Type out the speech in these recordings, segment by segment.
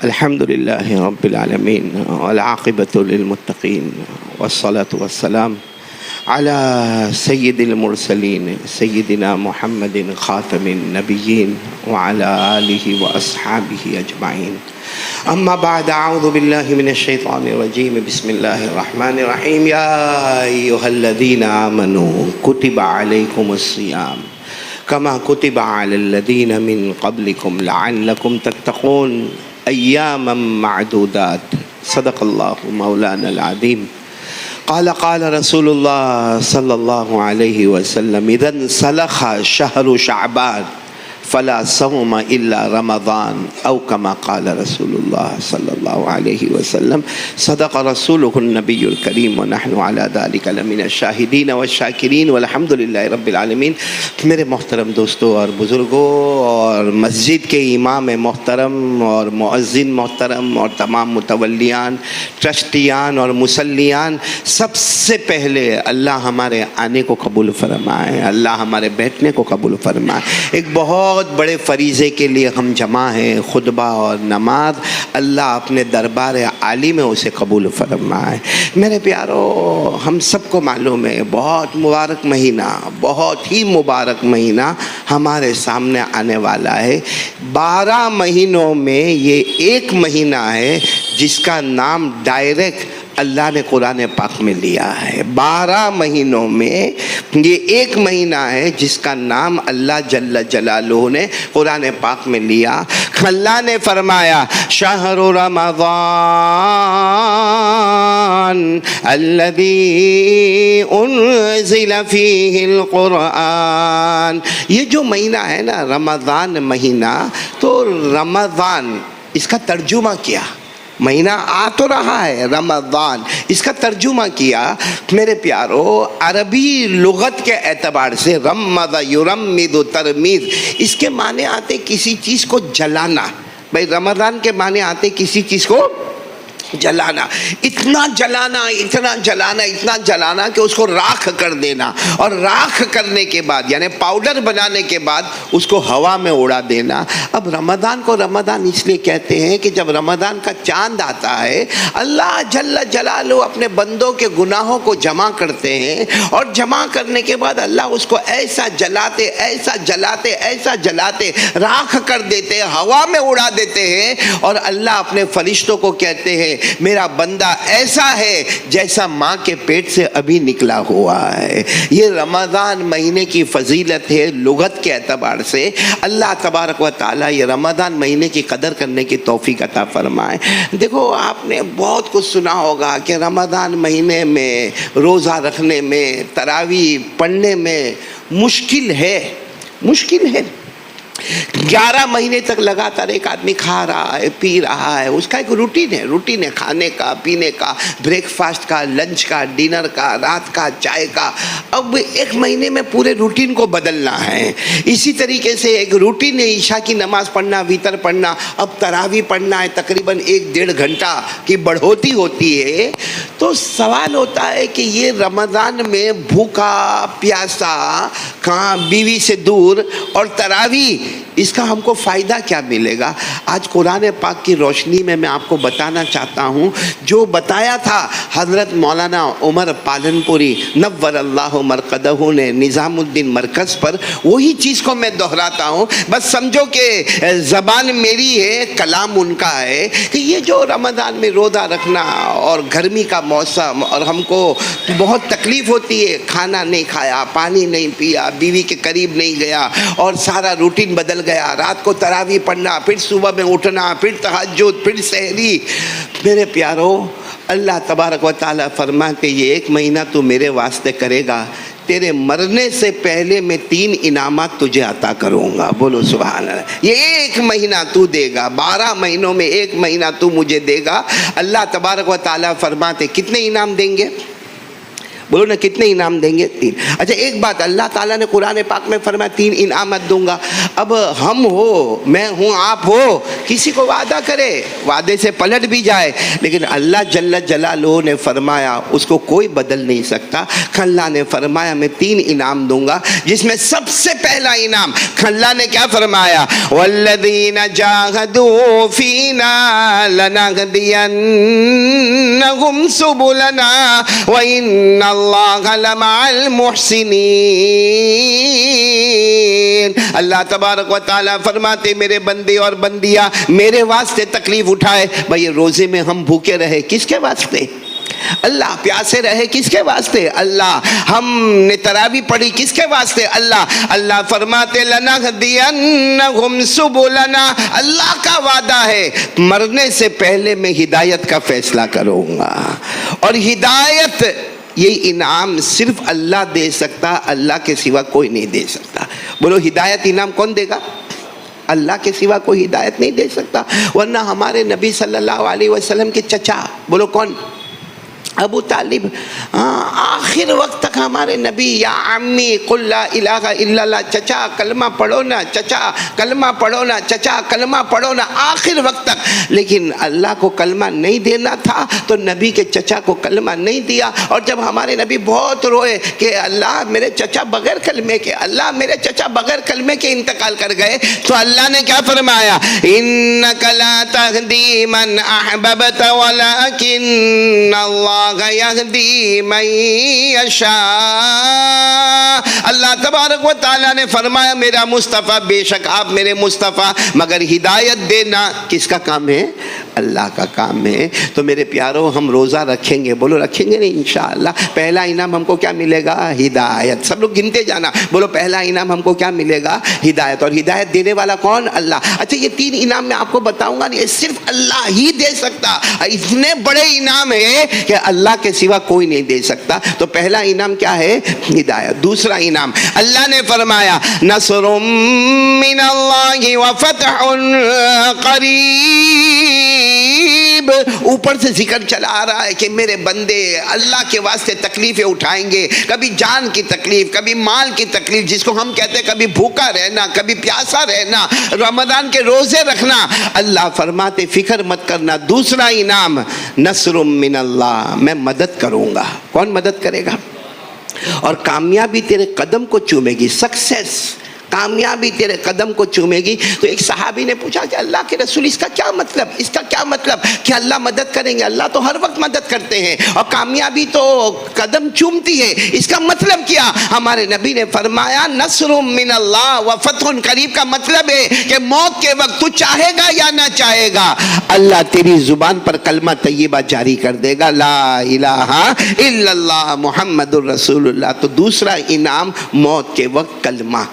الحمد لله رب العالمين والعاقبة للمتقين والصلاة والسلام على سيد المرسلين سيدنا محمد خاتم النبيين وعلى آله وأصحابه أجمعين. أما بعد، أعوذ بالله من الشيطان الرجيم. بسم الله الرحمن الرحيم. يا أيها الذين آمنوا كتب عليكم الصيام كما كتب على الذين من قبلكم لعلكم تتقون أياما معدودات. صدق الله مولانا العظيم. قال رسول الله صلى الله عليه وسلم: إذا انسلخ شهر شعبان فلا صوم إلا رمضان، أو كما قال رسول الله صلى الله عليه وسلم. صدق رسوله النبي الكريم ونحن على ذلك لمن الشاهدين والشاکرین والحمد للہ رب العالمین. میرے محترم دوستوں اور بزرگوں اور مسجد کے امام محترم اور مؤذن محترم اور تمام متولیان، ٹرسٹیان اور مسلیان، سب سے پہلے اللہ ہمارے آنے کو قبول فرمائے، اللہ ہمارے بیٹھنے کو قبول فرمائے. ایک بہت بڑے فریضے کے لیے ہم جمع ہیں، خطبہ اور نماز. اللہ اپنے دربار عالی میں اسے قبول فرمائے. میرے پیارو، ہم سب کو معلوم ہے بہت مبارک مہینہ، بہت ہی مبارک مہینہ ہمارے سامنے آنے والا ہے. 12 مہینوں میں یہ ایک مہینہ ہے جس کا نام ڈائریکٹ اللہ نے قرآن پاک میں لیا ہے. 12 مہینوں میں یہ ایک مہینہ ہے جس کا نام اللہ جل جلالہ نے قرآن پاک میں لیا. اللہ نے فرمایا: شہر رمضان الذی انزل فیہ القرآن. یہ جو مہینہ ہے نا رمضان مہینہ، تو رمضان اس کا ترجمہ کیا؟ مہینہ آ تو رہا ہے رمضان، اس کا ترجمہ کیا میرے پیارو عربی لغت کے اعتبار سے. رمض یرمد ترمیز، اس کے معنی آتے کسی چیز کو جلانا. بھائی رمضان کے معنی آتے کسی چیز کو جلانا، اتنا جلانا، اتنا جلانا، اتنا جلانا کہ اس کو راکھ کر دینا، اور راکھ کرنے کے بعد یعنی پاؤڈر بنانے کے بعد اس کو ہوا میں اڑا دینا. اب رمضان کو رمضان اس لیے کہتے ہیں کہ جب رمضان کا چاند آتا ہے اللہ جل جلالہ اپنے بندوں کے گناہوں کو جمع کرتے ہیں، اور جمع کرنے کے بعد اللہ اس کو ایسا جلاتے ایسا جلاتے ایسا جلاتے راکھ کر دیتے، ہوا میں اڑا دیتے ہیں، اور اللہ اپنے فرشتوں کو کہتے ہیں میرا بندہ ایسا ہے جیسا ماں کے پیٹ سے ابھی نکلا ہوا ہے. یہ رمضان مہینے کی فضیلت ہے لغت کے اعتبار سے. اللہ تبارک و تعالیٰ یہ رمضان مہینے کی قدر کرنے کی توفیق عطا فرمائے. دیکھو آپ نے بہت کچھ سنا ہوگا کہ رمضان مہینے میں روزہ رکھنے میں، تراویح پڑھنے میں مشکل ہے. 11 مہینے تک لگاتار ایک آدمی کھا رہا ہے، پی رہا ہے. اس کا ایک روٹین ہے کھانے کا، پینے کا، بریک فاسٹ کا، لنچ کا، ڈنر کا، رات کا، چائے کا. اب ایک مہینے میں پورے روٹین کو بدلنا ہے. اسی طریقے سے ایک روٹین ہے عشاء کی نماز پڑھنا، ویتر پڑھنا. اب تراویح پڑھنا ہے، تقریباً 1-1.5 گھنٹہ کی بڑھوتی ہوتی ہے. تو سوال ہوتا ہے کہ یہ رمضان میں بھوکا پیاسا، کہاں بیوی سے دور اور تراویح، اس کا ہم کو فائدہ کیا ملے گا؟ آج قرآن پاک کی روشنی میں آپ کو بتانا چاہتا ہوں جو بتایا تھا حضرت مولانا عمر پالنپوری نور اللہ مرقدہ نے نظام الدین مرکز پر، وہی چیز کو میں دہراتا ہوں. بس سمجھو کہ زبان میری ہے، کلام ان کا ہے. کہ یہ جو رمضان میں روزہ رکھنا اور گرمی کا موسم، اور ہم کو بہت تکلیف ہوتی ہے، کھانا نہیں کھایا، پانی نہیں پیا، بیوی کے قریب نہیں گیا، اور سارا روٹین بدل گیا. رات کو تراویح پڑھنا، پھر صبح میں اٹھنا، پھر تہجد، پھر سحری. میرے پیارو، اللہ تبارک و تعالیٰ فرماتے یہ ایک مہینہ تو میرے واسطے کرے گا، تیرے مرنے سے پہلے میں 3 انعامات تجھے عطا کروں گا. بولو سبحان اللہ. یہ ایک مہینہ تو دے گا، 12 مہینوں میں ایک مہینہ تو مجھے دے گا. اللہ تبارک و تعالیٰ فرماتے کتنے انعام دیں گے؟ بولو نا کتنے انعام دیں گے؟ 3۔ اچھا ایک بات، اللہ تعالیٰ نے قرآن پاک میں فرمایا 3 انعامات دوں گا۔ اب ہم ہو، میں ہوں، آپ ہو، کسی کو وعدہ کرے، وعدے سے پلٹ بھی جائے، لیکن اللہ جل جلالہ نے فرمایا اس کو کوئی بدل نہیں سکتا۔ اللہ نے فرمایا میں 3 انعام دوں گا، جس میں سب سے پہلا انعام اللہ نے کیا فرمایا؟ والذین جاہدوا فینا لنہدینہم سبلنا وَإِنَّ اللَّهَ لَمَعَ الْمُحْسِنِينَ۔ اللہ تبارک و تعالیٰ فرماتے میرے بندے اور بندیاں میرے واسطے تکلیف اٹھائے۔ بھئی روزے میں ہم بھوکے رہے کس کے واسطے؟ اللہ۔ پیاسے رہے کس کے واسطے؟ اللہ۔ ہم نے تراویح پڑھی کس کے واسطے؟ اللہ۔ اللہ فرماتے لَنَهْدِيَنَّهُمْ سُبُلَنَا، اللہ کا وعدہ ہے مرنے سے پہلے میں ہدایت کا فیصلہ کروں گا، اور ہدایت یہ انعام صرف اللہ دے سکتا، اللہ کے سوا کوئی نہیں دے سکتا۔ بولو ہدایت انعام کون دے گا؟ اللہ کے سوا کوئی ہدایت نہیں دے سکتا۔ ورنہ ہمارے نبی صلی اللہ علیہ وسلم کے چچا، بولو کون؟ ابو طالب، آخر وقت تک ہمارے نبی یا عمی قل لا الہ الا اللہ، چچا کلمہ پڑھو نا، چچا کلمہ پڑھو نا، چچا کلمہ پڑھو نا، آخر وقت تک۔ لیکن اللہ کو کلمہ نہیں دینا تھا تو نبی کے چچا کو کلمہ نہیں دیا، اور جب ہمارے نبی بہت روئے کہ اللہ میرے چچا بغیر کلمے کے، اللہ میرے چچا بغیر کلمے کے انتقال کر گئے، تو اللہ نے کیا فرمایا؟ انک لا تہدی من احببت ولکن اللہ یہدی من یشاء۔ اللہ تبارک و تعالیٰ نے فرمایا میرا مصطفیٰ، بے شک آپ میرے مصطفیٰ، مگر ہدایت دینا کس کا کام ہے؟ اللہ کا کام ہے۔ تو میرے پیاروں ہم روزہ رکھیں گے، بولو رکھیں گے نہیں انشاءاللہ؟ پہلا انعام ہم کو کیا ملے گا؟ ہدایت۔ سب لوگ گنتے جانا، بولو پہلا انعام ہم کو کیا ملے گا؟ ہدایت۔ اور ہدایت دینے والا کون؟ اللہ۔ اچھا یہ 3 انعام میں آپ کو بتاؤں گا، یہ صرف اللہ ہی دے سکتا، اتنے بڑے انعام ہے کہ اللہ کے سوا کوئی نہیں دے سکتا۔ تو پہلا انعام کیا ہے؟ ہدایت۔ دوسرا انعام اللہ نے فرمایا نصر من اللہ وفتح قریب۔ اوپر سے ذکر چلا آ رہا ہے کہ میرے بندے اللہ کے واسطے تکلیفیں اٹھائیں گے، کبھی جان کی تکلیف، کبھی مال کی تکلیف، جس کو ہم کہتے ہیں کبھی بھوکا رہنا، کبھی پیاسا رہنا، رمضان کے روزے رکھنا۔ اللہ فرماتے فکر مت کرنا، دوسرا انعام نصر من اللہ، میں مدد کروں گا۔ کون مدد کرے گا؟ اور کامیابی تیرے قدم کو چومے گی، سکسیس، کامیابی تیرے قدم کو چومے گی۔ تو ایک صحابی نے پوچھا کہ اللہ کے رسول اس کا کیا مطلب؟ اس کا کیا مطلب کہ اللہ مدد کریں گے؟ اللہ تو ہر وقت مدد کرتے ہیں، اور کامیابی تو قدم چومتی ہے، اس کا مطلب کیا؟ ہمارے نبی نے فرمایا نصر من اللہ و فتح قریب کا مطلب ہے کہ موت کے وقت تو چاہے گا یا نہ چاہے گا، اللہ تیری زبان پر کلمہ طیبہ جاری کر دے گا، لا الہ الا اللہ محمد الرسول اللہ۔ تو دوسرا انعام موت کے وقت کلمہ۔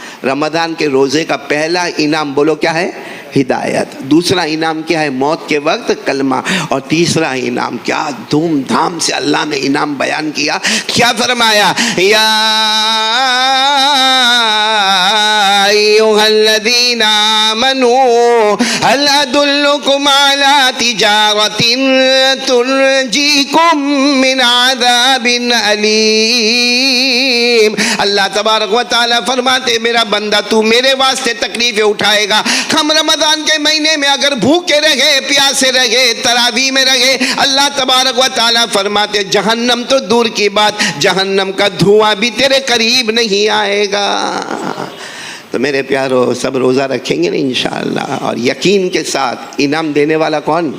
رمضان کے روزے کا پہلا انعام بولو کیا ہے؟ ہدایت۔ دوسرا انعام کیا ہے؟ موت کے وقت کلمہ۔ اور تیسرا انعام کیا دھوم دھام سے اللہ نے انعام بیان کیا، کیا فرمایا؟ یا ایھا الذین آمنوا هل ادلکم علی تجارۃ تنجیکم من عذاب علیم۔ اللہ تبارک و تعالیٰ فرماتے میرا بندہ تو میرے واسطے تکلیفیں اٹھائے گا، ہم رمضان کے مہینے میں اگر بھوکے رہے، پیاسے رہے، تراویح میں رہے، اللہ تبارک و تعالیٰ فرماتے جہنم تو دور کی بات، جہنم کا دھواں بھی تیرے قریب نہیں آئے گا۔ تو میرے پیارو سب روزہ رکھیں گے نا انشاءاللہ، اور یقین کے ساتھ انعام دینے والا کون؟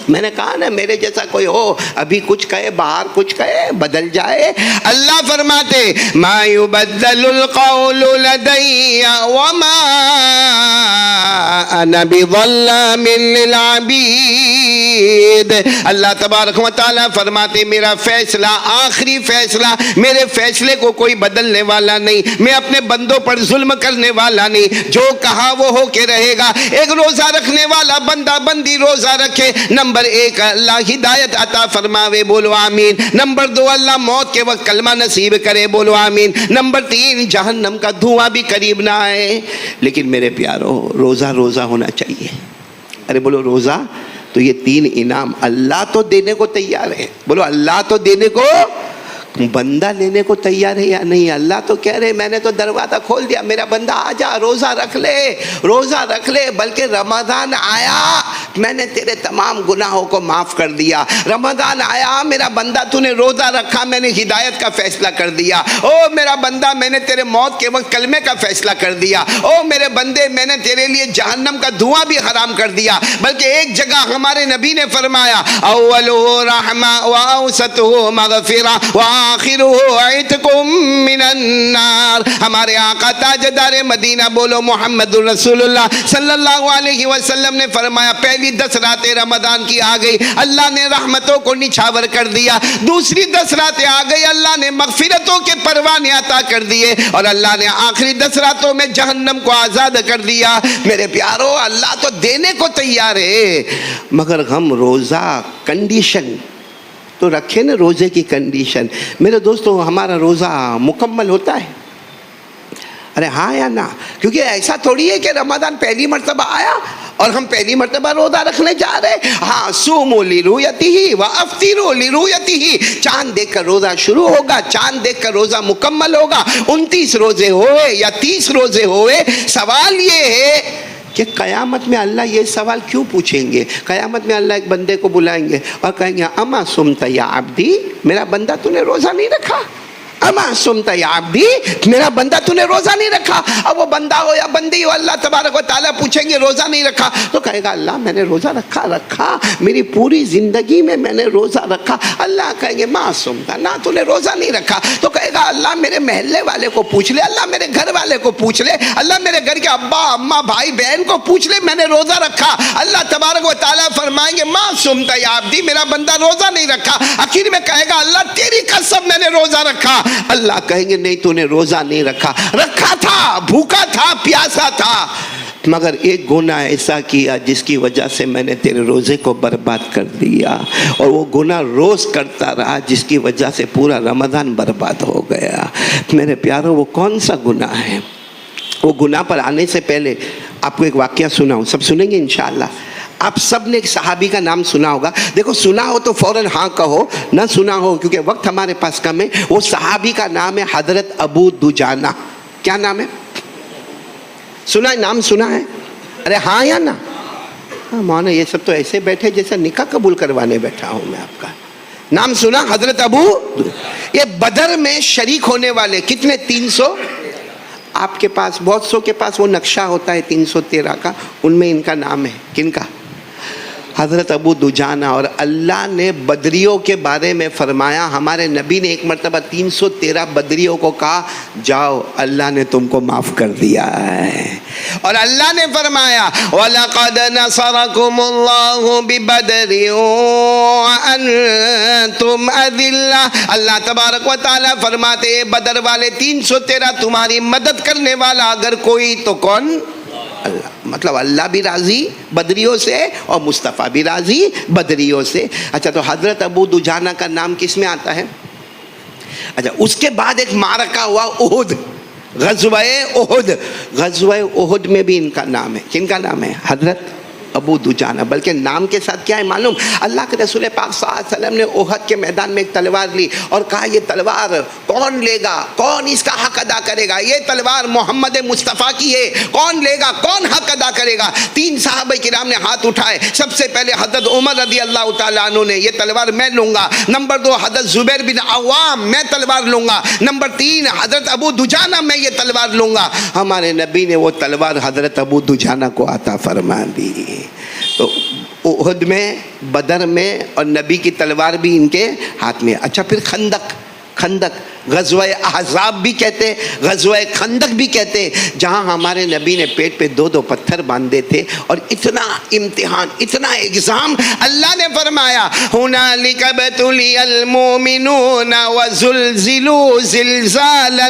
میں نے کہا نا میرے جیسا کوئی ہو ابھی کچھ کہے، باہر کچھ کہے، بدل جائے۔ اللہ فرماتے ما یبدل القول لدی وما انا بظلام للعبید۔ اللہ تبارک و تعالیٰ فرماتے میرا فیصلہ آخری فیصلہ، میرے فیصلے کو کوئی بدلنے والا نہیں، میں اپنے بندوں پر ظلم کرنے والا نہیں، جو کہا وہ ہو کے رہے گا۔ ایک روزہ رکھنے والا بندہ بندی روزہ رکھے، نمبر 1 اللہ ہدایت عطا فرماوے، بولو آمین۔ نمبر 2 اللہ موت کے وقت کلمہ نصیب کرے، بولو آمین۔ نمبر 3 جہنم کا دھواں بھی قریب نہ آئے۔ لیکن میرے پیارو روزہ روزہ ہونا چاہیے۔ ارے بولو روزہ۔ تو یہ 3 انعام اللہ تو دینے کو تیار ہے، بولو اللہ تو دینے کو، بندہ لینے کو تیار ہے یا نہیں؟ اللہ تو کہہ رہے میں نے تو دروازہ کھول دیا، میرا بندہ آ جا، روزہ رکھ لے، روزہ رکھ لے، بلکہ رمضان آیا میں نے تیرے تمام گناہوں کو معاف کر دیا، رمضان آیا میرا بندہ تو نے روزہ رکھا میں نے ہدایت کا فیصلہ کر دیا، او میرا بندہ میں نے تیرے موت کے وقت کلمے کا فیصلہ کر دیا، او میرے بندے میں نے تیرے لیے جہنم کا دھواں بھی حرام کر دیا۔ بلکہ ایک جگہ ہمارے نبی نے فرمایا اولہ رحمہ واوسطہ مغفرہ وآخرہ عتق من النار۔ ہمارے آقا تاجدار مدینہ بولو محمد رسول اللہ صلی اللہ علیہ وسلم نے فرمایا پہلی 10 راتیں رمضان کی آ گئی، اللہ نے رحمتوں کو نچھاور کر دیا، دوسری 10 راتیں آ گئی، اللہ نے مغفرتوں کے پروانے عطا کر دیے، اور اللہ نے آخری 10 راتوں میں جہنم کو آزاد کر دیا۔ میرے پیارو اللہ تو دینے کو تیار ہے، مگر ہم روزہ کنڈیشن تو رکھے نا، روزے کی کنڈیشن۔ میرے دوستو ہمارا روزہ مکمل ہوتا ہے؟ ارے ہاں یا نہ؟ کیونکہ ایسا تھوڑی ہے کہ رمضان پہلی مرتبہ آیا اور ہم پہلی مرتبہ روزہ رکھنے جا رہے۔ ہاں صوموا لرؤیتہ وافطروا لرؤیتہ، چاند دیکھ کر روزہ شروع ہوگا، چاند دیکھ کر روزہ مکمل ہوگا۔ 29 روزے ہوئے یا 30 روزے ہوئے، سوال یہ ہے کہ قیامت میں اللہ یہ سوال کیوں پوچھیں گے؟ قیامت میں اللہ ایک بندے کو بلائیں گے اور کہیں گے اما صمت یا عبدی، میرا بندہ تو نے روزہ نہیں رکھا، اما صمت یا عبدی، میرا بندہ تو نے روزہ نہیں رکھا۔ اب وہ بندہ ہو یا بندی ہو، اللہ تبارک و تعالیٰ پوچھیں گے روزہ نہیں رکھا، تو کہے گا اللہ میں نے روزہ رکھا، میری پوری زندگی میں میں نے روزہ رکھا۔ اللہ کہیں گے ما صمت، نہ تو نے روزہ نہیں رکھا، تو کہے گا اللہ میرے محلے والے کو پوچھ لے، اللہ میرے گھر والے کو پوچھ لے، اللہ میرے گھر کے ابا اماں بھائی بہن کو پوچھ لے، میں نے روزہ رکھا۔ اللہ تبارک و تعالیٰ فرمائیں گے ما صمت یا عبدی، میرا بندہ روزہ نہیں رکھا۔ آخر میں کہے گا اللہ تیری قسم میں نے روزہ رکھا۔ اللہ کہیں گے نہیں تو نے روزہ نہیں رکھا تھا، بھوکا تھا، پیاسا تھا، مگر ایک گناہ ایسا کیا جس کی وجہ سے میں نے تیرے روزے کو برباد کر دیا، اور وہ گناہ روز کرتا رہا جس کی وجہ سے پورا رمضان برباد ہو گیا۔ میرے پیارو وہ کون سا گناہ ہے؟ وہ گناہ پر آنے سے پہلے آپ کو ایک واقعہ سناؤں، سب سنیں گے انشاءاللہ۔ آپ سب نے ایک صحابی کا نام سنا ہوگا، دیکھو سنا ہو تو فوراً ہاں کہو، نہ سنا ہو کیونکہ وقت ہمارے پاس کم ہے۔ وہ صحابی کا نام ہے حضرت ابو دجانہ۔ کیا نام ہے؟ سنا ہے؟ نام سنا ہے؟ ارے ہاں یا نہ؟ ہاں مولانا یہ سب تو ایسے بیٹھے جیسا نکاح قبول کروانے بیٹھا ہوں میں آپ کا۔ نام سنا حضرت ابو؟ یہ بدر میں شریک ہونے والے کتنے؟ 300۔ آپ کے پاس بہت سو کے پاس وہ نقشہ ہوتا ہے 313 کا، ان میں ان کا نام ہے۔ کن کا؟ حضرت ابو دجانہ۔ اور اللہ نے بدریوں کے بارے میں فرمایا، ہمارے نبی نے ایک مرتبہ 313 بدریوں کو کہا جاؤ اللہ نے تم کو معاف کر دیا ہے، اور اللہ نے فرمایا وَلَقَدْ نَصَرَكُمُ اللَّهُ بِبَدْرٍ وَأَنْتُمْ أَذِلَّةٌ۔ اللہ تبارک و تعالیٰ فرماتے ہیں بدر والے 313 تمہاری مدد کرنے والا اگر کوئی تو کون؟ اللہ۔ مطلب اللہ بھی راضی بدریوں سے اور مصطفیٰ بھی راضی بدریوں سے۔ اچھا تو حضرت ابو دجانہ کا نام کس میں آتا ہے؟ اچھا اس کے بعد ایک معرکہ ہوا احد، غزوہ احد۔ غزوہ احد میں بھی ان کا نام ہے۔ کن کا نام ہے؟ حضرت ابو دجانہ۔ بلکہ نام کے ساتھ کیا ہے معلوم؟ اللہ کے رسول پاک صلی اللہ علیہ وسلم نے احد کے میدان میں ایک تلوار لی اور کہا یہ تلوار کون لے گا، کون اس کا حق ادا کرے گا؟ یہ تلوار محمد مصطفیٰ کی ہے، کون لے گا، کون حق ادا کرے گا؟ 3 صحابہ کرام نے ہاتھ اٹھائے۔ سب سے پہلے حضرت عمر رضی اللہ تعالیٰ عنہ نے یہ تلوار میں لوں گا۔ نمبر 2 حضرت زبیر بن عوام میں تلوار لوں گا۔ نمبر 3 حضرت ابو دجانہ میں یہ تلوار لوں گا۔ ہمارے نبی نے وہ تلوار حضرت ابو دجانہ کو عطا فرما دی۔ تو احد میں، بدر میں، اور نبی کی تلوار بھی ان کے ہاتھ میں۔ اچھا پھر خندق غزوہ احزاب بھی کہتے، غزوہ خندق بھی کہتے، جہاں ہمارے نبی نے پیٹ پہ 2 پتھر باندھے تھے، اور اتنا امتحان، اتنا ایگزام، اللہ نے فرمایا ہنالک ابتلی المؤمنون وزلزلوا زلزالا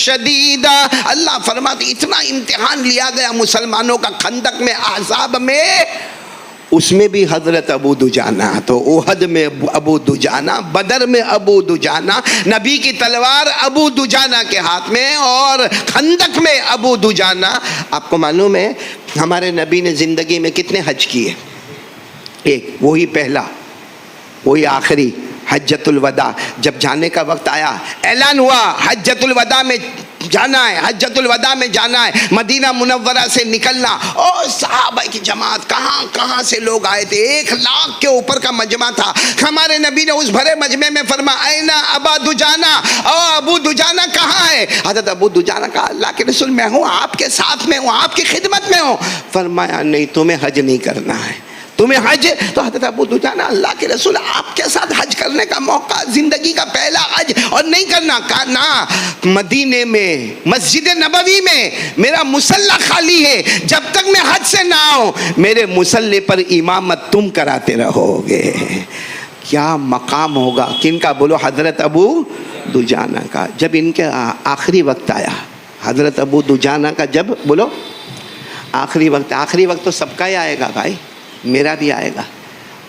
شدیدا۔ اللہ فرماتے اتنا امتحان لیا گیا مسلمانوں کا خندق میں، احزاب میں، اس میں بھی حضرت ابو دجانہ۔ تو احد میں ابو دجانہ، بدر میں ابو دجانہ، نبی کی تلوار ابو دجانہ کے ہاتھ میں، اور خندق میں ابو دجانہ۔ آپ کو معلوم ہے ہمارے نبی نے زندگی میں کتنے حج کیے؟ ایک، وہی پہلا، وہی آخری حجۃ الوداع جب جانے کا وقت آیا، اعلان ہوا حجۃ الوداع میں جانا ہے، حجۃ الوداع میں جانا ہے، مدینہ منورہ سے نکلنا. اور صحابہ کی جماعت کہاں کہاں سے لوگ آئے تھے، 1,00,000 کے اوپر کا مجمع تھا. ہمارے نبی نے اس بھرے مجمع میں فرمایا اینا ابا دجانہ، او ابو دجانہ کہاں ہے؟ حضرت ابو دجانہ کہا اللہ کے رسول میں ہوں، آپ کے ساتھ میں ہوں، آپ کی خدمت میں ہوں. فرمایا نہیں، تمہیں حج نہیں کرنا ہے، تمہیں حج. تو حضرت ابو دجانہ اللہ کے رسول آپ کے ساتھ حج کرنے کا موقع، زندگی کا پہلا حج اور نہیں کرنا. کہا نا، مدینے میں مسجد نبوی میں میرا مصلی خالی ہے، جب تک میں حج سے نہ آؤں میرے مصلی پر امامت تم کراتے رہو گے. کیا مقام ہوگا کن کا؟ بولو حضرت ابو دجانہ کا. جب ان کے آخری وقت آیا، حضرت ابو دجانہ کا جب بولو آخری وقت، آخری وقت تو سب کا ہی آئے گا بھائی، میرا بھی آئے گا،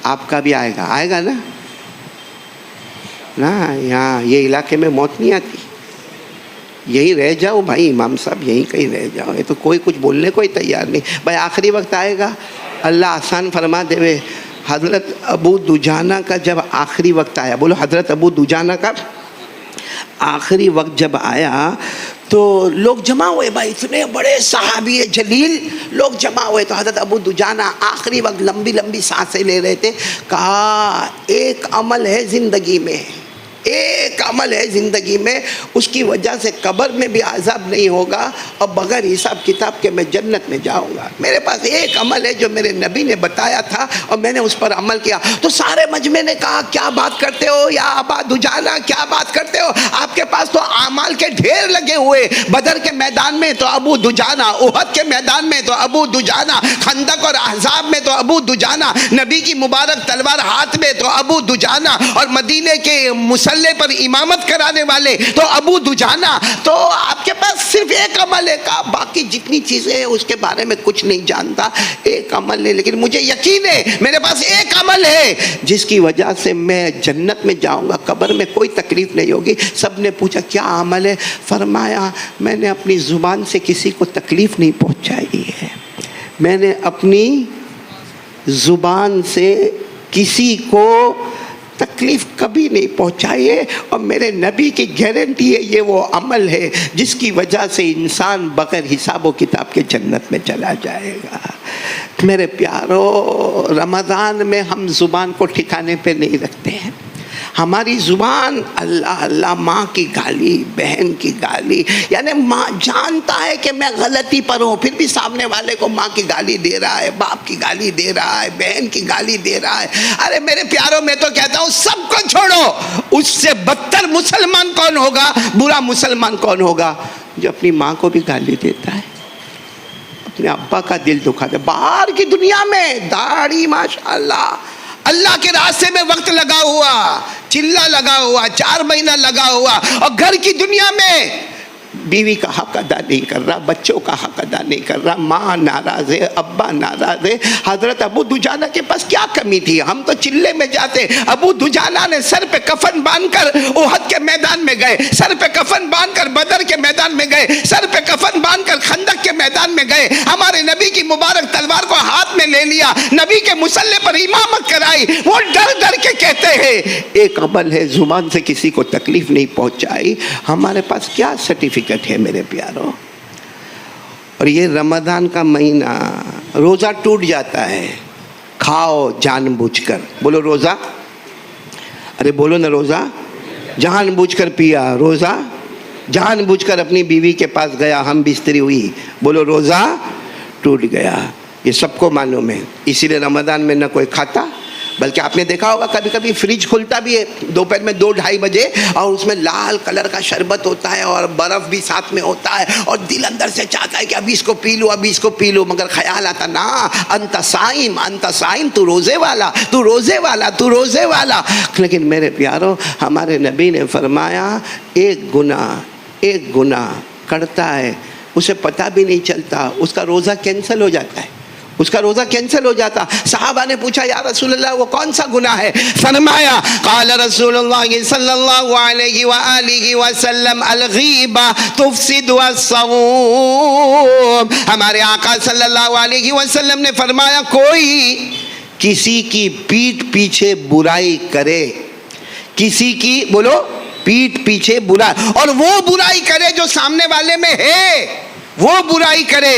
آپ کا بھی آئے گا، آئے گا نا. یہاں یہ علاقے میں موت نہیں آتی، یہی رہ جاؤ بھائی، امام صاحب یہیں کہیں رہ جاؤ. یہ تو کوئی کچھ بولنے کو ہی تیار نہیں بھائی. آخری وقت آئے گا، اللہ آسان فرما دے وے. حضرت ابو دجانہ کا جب آخری وقت آیا، بولو حضرت ابو دجانہ کا آخری وقت جب آیا تو لوگ جمع ہوئے بھائی، اتنے بڑے صحابی جلیل لوگ جمع ہوئے. تو حضرت ابو دجانہ آخری وقت لمبی لمبی سانسیں لے رہے تھے. کہا ایک عمل ہے زندگی میں، ایک عمل ہے زندگی میں، اس کی وجہ سے قبر میں بھی عذاب نہیں ہوگا اور بغیر حساب کتاب کے میں جنت میں جاؤں گا. میرے پاس ایک عمل ہے جو میرے نبی نے بتایا تھا اور میں نے اس پر عمل کیا. تو سارے مجمع نے کہا کیا بات کرتے ہو یا ابا دجانہ، کیا بات کرتے ہو؟ آپ کے پاس تو اعمال کے ڈھیر لگے ہوئے. بدر کے میدان میں تو ابو دجانہ، احد کے میدان میں تو ابو دجانہ، خندق اور احزاب میں تو ابو دجانہ، نبی کی مبارک تلوار ہاتھ میں تو ابو دجانہ، اور مدینے کے مصلی پر امامت کرانے والے تو ابو دجانہ. تو آپ کے پاس صرف ایک عمل ہے. کہا باقی جتنی چیزیں ہیں اس کے بارے میں کچھ نہیں جانتا، ایک عمل ہے، لیکن مجھے یقین ہے میرے پاس ایک عمل ہے جس کی وجہ سے میں جنت میں جاؤں گا، قبر میں کوئی تکلیف نہیں ہوگی. سب نے پوچھا کیا عمل ہے؟ فرمایا میں نے اپنی زبان سے کسی کو تکلیف نہیں پہنچائی ہے، میں نے اپنی زبان سے کسی کو تکلیف کبھی نہیں پہنچائی ہے، اور میرے نبی کی گارنٹی ہے یہ وہ عمل ہے جس کی وجہ سے انسان بغیر حساب و کتاب کے جنت میں چلا جائے گا. میرے پیارو، رمضان میں ہم زبان کو ٹھکانے پہ نہیں رکھتے ہیں. ہماری زبان اللہ اللہ، ماں کی گالی، بہن کی گالی، یعنی ماں جانتا ہے کہ میں غلطی پر ہوں پھر بھی سامنے والے کو ماں کی گالی دے رہا ہے، باپ کی گالی دے رہا ہے، بہن کی گالی دے رہا ہے. ارے میرے پیاروں، میں تو کہتا ہوں سب کو چھوڑو. اس سے بدتر مسلمان کون ہوگا، برا مسلمان کون ہوگا؟ جو اپنی ماں کو بھی گالی دیتا ہے، اپنے ابا کا دل دکھاتا ہے. باہر کی دنیا میں داڑھی ماشاءاللہ، اللہ کے راستے میں وقت لگا ہوا، چلہ لگا ہوا، 4 مہینہ لگا ہوا، اور گھر کی دنیا میں بیوی کا حق ادا نہیں کر رہا، بچوں کا حق ادا نہیں کر رہا، ماں ناراض ہے، ابا ناراض ہے. حضرت ابو دجانہ کے پاس کیا کمی تھی؟ ہم تو چلے میں جاتے. ابو دجانہ نے سر پہ کفن باندھ کر احد کے میدان میں گئے، سر پہ کفن باندھ کر بدر کے میدان میں گئے، سر پہ کفن باندھ کر خندق کے میدان میں گئے. ہمارے نبی کی مبارک تلوار کو ہاتھ میں لے لیا، نبی کے مصلی پر امامت کرائی. وہ ڈر ڈر کے کہتے ہیں ایک عمل ہے، زبان سے کسی کو تکلیف نہیں پہنچائی. ہمارے پاس کیا سرٹیفکیٹ ہے میرے پیاروں؟ اور یہ رمضان کا مہینہ، روزہ ٹوٹ جاتا ہے، کھاؤ جان بوجھ کر. بولو روزہ، ارے بولو نا روزہ. جان بوجھ کر پیا، روزہ جان بوجھ کر اپنی بیوی کے پاس گیا، ہم بستری ہوئی، بولو روزہ ٹوٹ گیا. یہ سب کو معلوم ہے. اسی لیے رمضان میں نہ کوئی کھاتا، بلکہ آپ نے دیکھا ہوگا کبھی کبھی فریج کھلتا بھی ہے دوپہر میں 2-2:30 بجے، اور اس میں لال کلر کا شربت ہوتا ہے اور برف بھی ساتھ میں ہوتا ہے، اور دل اندر سے چاہتا ہے کہ ابھی اس کو پی لوں، ابھی اس کو پی لوں، مگر خیال آتا نا انت صائم، انت صائم، تو روزے والا، تو روزے والا، تو روزے والا. لیکن میرے پیاروں، ہمارے نبی نے فرمایا ایک گناہ کرتا ہے، اسے پتہ بھی نہیں چلتا، اس کا روزہ کینسل ہو جاتا ہے، اس کا روزہ کینسل ہو جاتا. صحابہ نے پوچھا یا رسول اللہ وہ کون سا گناہ ہے؟ فرمایا قال رسول اللہ صلی اللہ علیہ وآلہ وسلم الغیبہ تفسد الصوم. ہمارے آقا صلی اللہ علیہ وسلم نے فرمایا کوئی کسی کی پیٹھ پیچھے برائی کرے، کسی کی بولو پیٹھ پیچھے برائی، اور وہ برائی کرے جو سامنے والے میں ہے، وہ برائی کرے،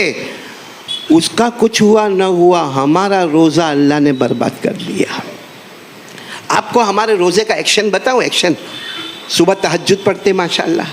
اس کا کچھ ہوا نہ ہوا، ہمارا روزہ اللہ نے برباد کر دیا۔ آپ کو ہمارے روزے کا ایکشن بتاؤ، ایکشن۔ صبح تہجد پڑھتے ماشاءاللہ،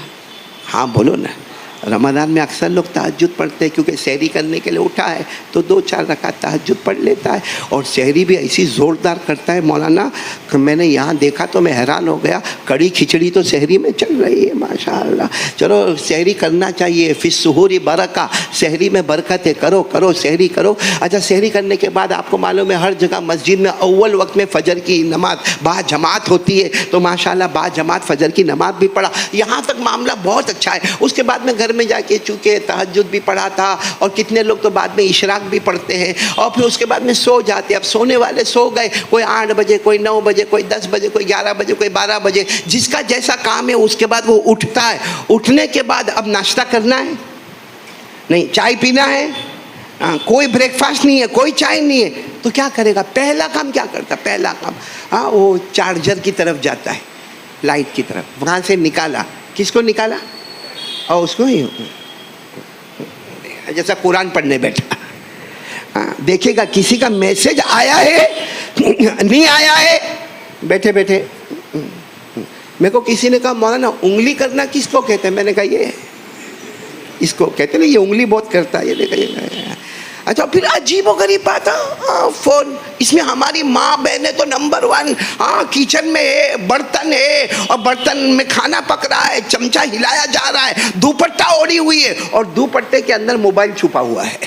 ہاں بولو نا۔ رمضان میں اکثر لوگ تہجد پڑھتے ہیں کیونکہ سحری کرنے کے لیے اٹھا ہے تو 2-4 رکعت تہجد پڑھ لیتا ہے، اور سحری بھی ایسی زوردار کرتا ہے مولانا، میں نے یہاں دیکھا تو میں حیران ہو گیا، کڑی کھچڑی تو سحری میں چل رہی ہے ماشاءاللہ۔ چلو سحری کرنا چاہیے، فی السحور برکہ، سحری میں برکت ہے، کرو سحری کرو۔ اچھا سحری کرنے کے بعد آپ کو معلوم ہے ہر جگہ مسجد میں اول وقت میں فجر کی نماز با جماعت ہوتی ہے، تو ماشاءاللہ با جماعت فجر کی نماز بھی پڑھا، یہاں تک معاملہ بہت اچھا ہے۔ اس کے بعد میں گھر میں جا کے چونکہ تہجد بھی پڑھا تھا، اور کتنے لوگ تو بعد میں اشراق بھی پڑھتے ہیں، اور پھر اس کے بعد میں سو جاتے۔ اب سونے والے سو گئے، کوئی 8 بجے، کوئی 9 بجے، کوئی 10 بجے، کوئی 11 بجے، کوئی 12 بجے، جس کا جیسا کام ہے اس کے بعد وہ اٹھتا ہے۔ اٹھنے کے بعد اب ناشتہ کرنا ہے نہیں، چائے پینا ہے، کوئی بریک فاسٹ نہیں ہے، کوئی چائے نہیں ہے، تو کیا کرے گا؟ پہلا کام کیا کرتا؟ پہلا کام وہ چارجر کی طرف جاتا ہے، لائٹ کی طرف، وہاں سے نکالا، کس کو نکالا؟ اور اس کو ہی جیسا قرآن پڑھنے بیٹھا، دیکھے گا کسی کا میسج آیا ہے نہیں آیا ہے، بیٹھے بیٹھے میرے کو کسی نے کہا مولانا انگلی کرنا کس کو کہتے ہیں؟ میں نے کہا یہ اس کو کہتے ہیں، یہ انگلی بہت کرتا ہے، یہ دیکھا۔ اچھا پھر عجیب و غریب بات، فون، اس میں ہماری ماں بہنیں تو نمبر 1، کچن میں ہے، برتن ہے، اور برتن میں کھانا پک رہا ہے، چمچہ ہلایا جا رہا ہے، دوپٹہ اوڑھی ہوئی ہے، اور دوپٹے کے اندر موبائل چھپا ہوا ہے،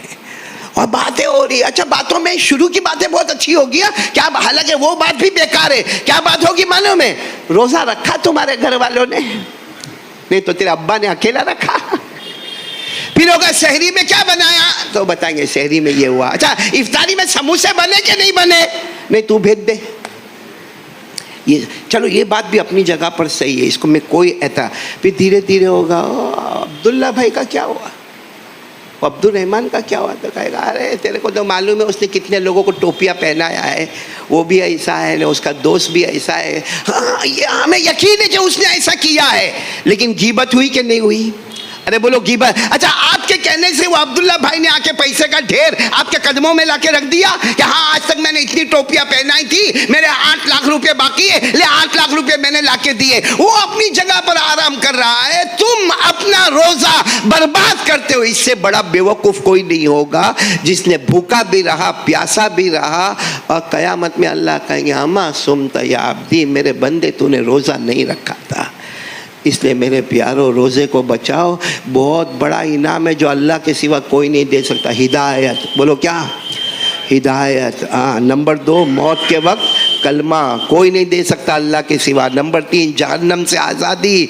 اور باتیں ہو رہی ہے۔ اچھا باتوں میں شروع کی باتیں بہت اچھی ہوگی، کیا حالانکہ وہ بات بھی بیکار ہے، کیا بات ہوگی معلوم ہے؟ روزہ رکھا تمہارے گھر والوں نے؟ نہیں تو تیرے ابا نے اکیلا رکھا۔ پھر ہوگا سحری میں کیا بنایا؟ تو بتائیں گے سحری میں یہ ہوا۔ اچھا افطاری میں سموسے بنے کہ نہیں بنے؟ نہیں تو بھیج دے۔ یہ چلو یہ بات بھی اپنی جگہ پر صحیح ہے، اس کو میں کوئی پھر دھیرے دھیرے ہوگا عبداللہ بھائی کا کیا ہوا، عبد الرحمان کا کیا ہوا؟ تو کہے گا ارے تیرے کو تو معلوم ہے اس نے کتنے لوگوں کو ٹوپیاں پہنایا ہے، وہ بھی ایسا ہے، اس کا دوست بھی ایسا ہے، یہ ہمیں یقین ہے کہ اس نے ایسا کیا ہے، لیکن غیبت ہوئی کہ نہیں ہوئی؟ ارے بولو غیبت۔ اچھا آپ کے کہنے سے وہ عبداللہ بھائی نے آ کے پیسے کا ڈھیر آپ کے قدموں میں لا کے رکھ دیا کہ ہاں آج تک میں نے اتنی ٹوپیاں پہنائی تھی، میرے 8 لاکھ روپے باقی ہے، لے 8 لاکھ روپے میں نے لا کے دیے، وہ اپنی جگہ پر آرام کر رہا ہے، تم اپنا روزہ برباد کرتے ہو۔ اس سے بڑا بیوقوف کوئی نہیں ہوگا جس نے بھوکا بھی رہا، پیاسا بھی رہا، اور قیامت میں اللہ کہیں گے اما سمت یا عبدی، میرے بندے تو نے روزہ نہیں رکھا تھا۔ اس لیے میرے پیارو روزے کو بچاؤ، بہت بڑا انعام ہے جو اللہ کے سوا کوئی نہیں دے سکتا، ہدایت۔ بولو کیا؟ ہدایت۔ نمبر 2 موت کے وقت کلمہ کوئی نہیں دے سکتا اللہ کے سوا۔ نمبر 3 جہنم سے آزادی،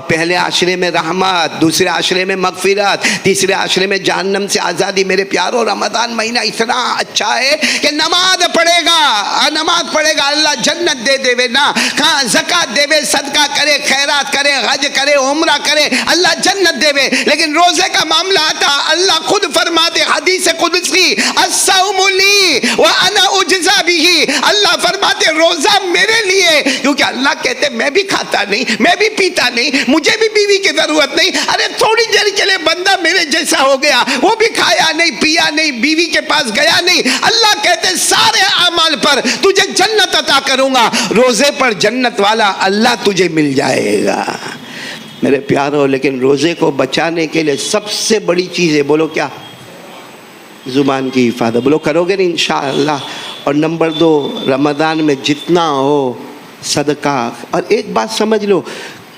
پہلے عشرے میں رحمت، دوسرے عشرے میں مغفرت، تیسرے عشرے میں جہنم سے آزادی۔ میرے پیارو رمضان مہینہ اتنا اچھا ہے کہ نماز پڑھے گا اللہ جنت دے دے نا، کہاں زکات دے وے، صدقہ کرے، خیرات کرے، حج کرے، عمرہ کرے، اللہ جنت دے وے۔ لیکن روزے کا معاملہ آتا اللہ خود فرماتے حدیث قدسی الصوم لی وانا اجزا بہ، اللہ فرماتے روزہ میرے لیے، کیونکہ اللہ کہتے میں بھی کھاتا نہیں، میں بھی پیتا نہیں، مجھے بھی بیوی کی ضرورت نہیں، ارے تھوڑی دیر کے لیے بندہ میرے جیسا ہو گیا، وہ بھی کھایا نہیں، پیا نہیں، بیوی کے پاس گیا نہیں، اللہ کہتے سارے اعمال پر تجھے جنت عطا کروں گا، روزے پر جنت والا اللہ تجھے مل جائے گا میرے پیارو۔ لیکن روزے کو بچانے کے لیے سب سے بڑی چیز ہے، بولو کیا؟ زبان کی حفاظت۔ بولو کرو گے نا انشاءاللہ۔ اور نمبر 2 رمضان میں جتنا ہو صدقہ۔ اور ایک بات سمجھ لو،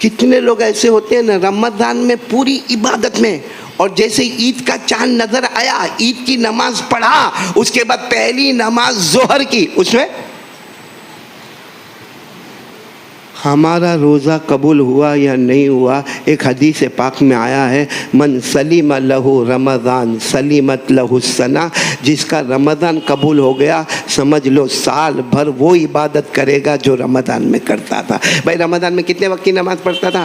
کتنے لوگ ایسے ہوتے ہیں نا رمضان میں پوری عبادت میں، اور جیسے عید کا چاند نظر آیا عید کی نماز پڑھا، اس کے بعد پہلی نماز ظہر کی، اس میں ہمارا روزہ قبول ہوا یا نہیں ہوا؟ ایک حدیث پاک میں آیا ہے من سلیم لہ رمضان سلیمت لہ السنہ، جس کا رمضان قبول ہو گیا سمجھ لو سال بھر وہ عبادت کرے گا جو رمضان میں کرتا تھا۔ بھائی رمضان میں کتنے وقت کی نماز پڑھتا تھا؟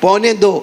1.25,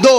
2,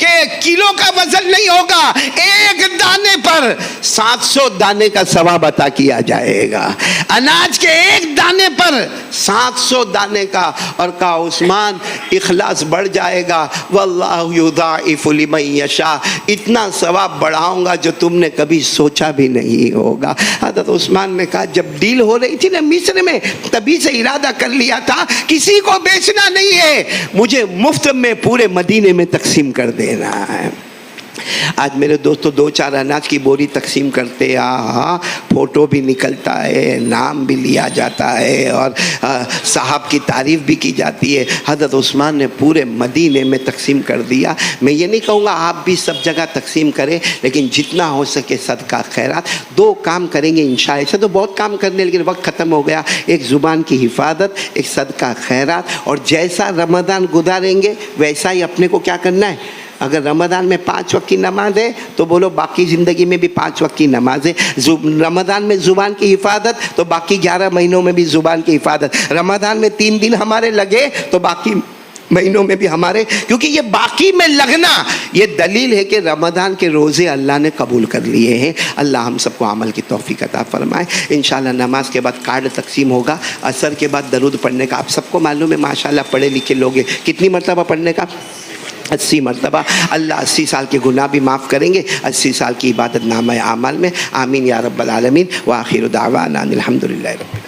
کہ کلو کا وزن نہیں ہوگا، ایک دانے پر 700 دانے کا ثواب عطا کیا جائے گا، اناج کے ایک دانے پر 700 دانے کا، اور کہا عثمان اخلاص بڑھ جائے گا، واللہ یضاعف لمن یشاء، اتنا ثواب بڑھاؤں گا جو تم نے کبھی سوچا بھی نہیں ہوگا۔ حضرت عثمان نے کہا جب ڈیل ہو رہی تھی نا مصر میں، تبھی سے ارادہ کر لیا تھا کسی کو بیچنا نہیں ہے، مجھے مفت میں پورے مدینے میں تقسیم کر دینا ہے۔ آج میرے دوستو 2-4 اناج کی بوری تقسیم کرتے، فوٹو بھی نکلتا ہے، نام بھی لیا جاتا ہے، اور صاحب کی تعریف بھی کی جاتی ہے۔ حضرت عثمان نے پورے مدینے میں تقسیم کر دیا۔ میں یہ نہیں کہوں گا آپ بھی سب جگہ تقسیم کریں، لیکن جتنا ہو سکے صدقہ خیرات۔ 2 کام کریں گے انشاءاللہ، ایسے تو بہت کام کرنے لیکن وقت ختم ہو گیا۔ ایک زبان کی حفاظت، ایک صدقہ خیرات، اور جیسا رمضان گزاریں گے ویسا ہی اپنے کو کیا کرنا ہے۔ اگر رمضان میں 5 وقت کی نماز ہے تو بولو باقی زندگی میں بھی 5 وقت کی نماز ہے۔ رمضان میں زبان کی حفاظت تو باقی 11 مہینوں میں بھی زبان کی حفاظت۔ رمضان میں 3 دن ہمارے لگے تو باقی مہینوں میں بھی ہمارے، کیونکہ یہ باقی میں لگنا یہ دلیل ہے کہ رمضان کے روزے اللہ نے قبول کر لیے ہیں۔ اللہ ہم سب کو عمل کی توفیق عطا فرمائے۔ انشاءاللہ نماز کے بعد کارڈ تقسیم ہوگا، عصر کے بعد درود پڑھنے کا۔ آپ سب کو معلوم ہے ماشاءاللہ پڑھے لکھے لوگ ہیں، کتنی مرتبہ پڑھنے کا؟ 80 مرتبہ۔ اللہ 80 سال کے گناہ بھی معاف کریں گے، 80 سال کی عبادت نامہ اعمال میں۔ آمین یا رب العالمین۔ وآخر دعوانا الحمدللہ رب العالمین۔